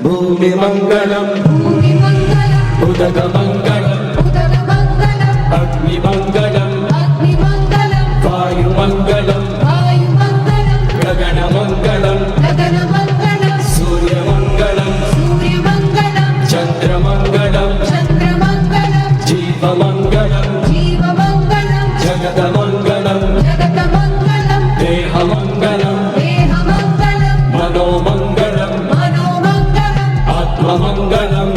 ഭൂമിമംഗളം ഉദകമംഗളം അഗ്നിമംഗളം വായുമംഗളം ഗഗനമംഗളം സൂര്യമംഗളം ചന്ദ്രമംഗളം ജീവമംഗളം ജഗതമംഗളം ദേഹമംഗളം മനോമംഗളം ആത്മമംഗളം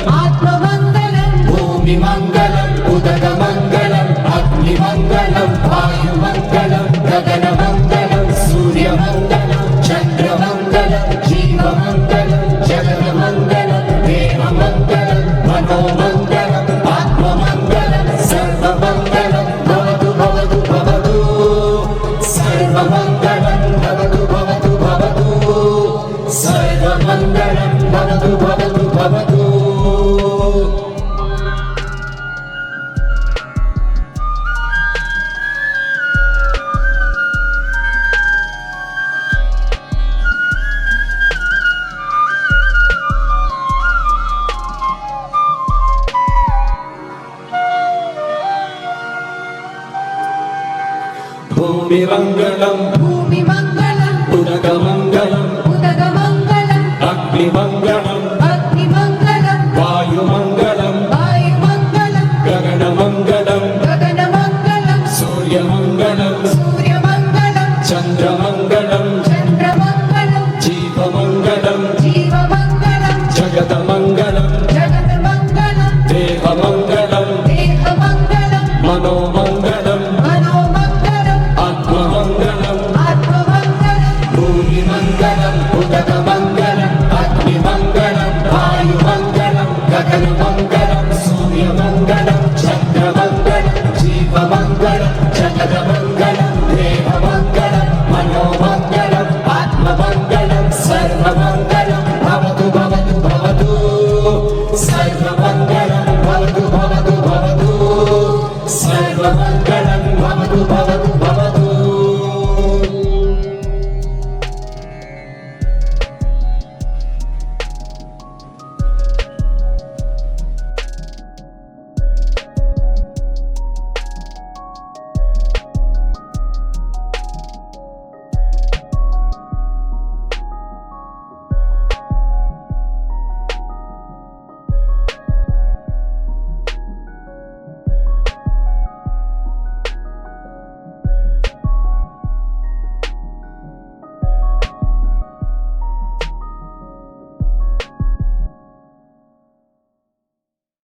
ഭൂമിമംഗളം ഉദകമംഗളം അഗ്നിമംഗളം വായുമംഗളം ഗഗനമംഗളം സൂര്യമംഗളം ചന്ദ്രമംഗളം ജീവമംഗളം ജഗതമംഗളം ദേഹമംഗളം മനോമംഗളം ആത്മമംഗളം സർവമംഗളം ഭവതു ഭവതു ഭവതു സർവമംഗളം ഭവതു ഭവതു ഭവതു സർവമംഗളം ഭവതു ഭവതു ഭവതു. ഭൂമിമംഗളം ഉദകമംഗളം അഗ്നിമംഗളം വായുമംഗളം ഗഗനമംഗളം സൂര്യമംഗളം ചന്ദ്രമംഗളം ജീവമംഗളം ജഗതമംഗളം ദേഹമംഗളം മനോമംഗളം ആത്മമംഗളം ഭൂമിമംഗളം ഉദകമംഗളം അഗ്നിമംഗളം വായുമംഗളം ഗഗനമംഗളം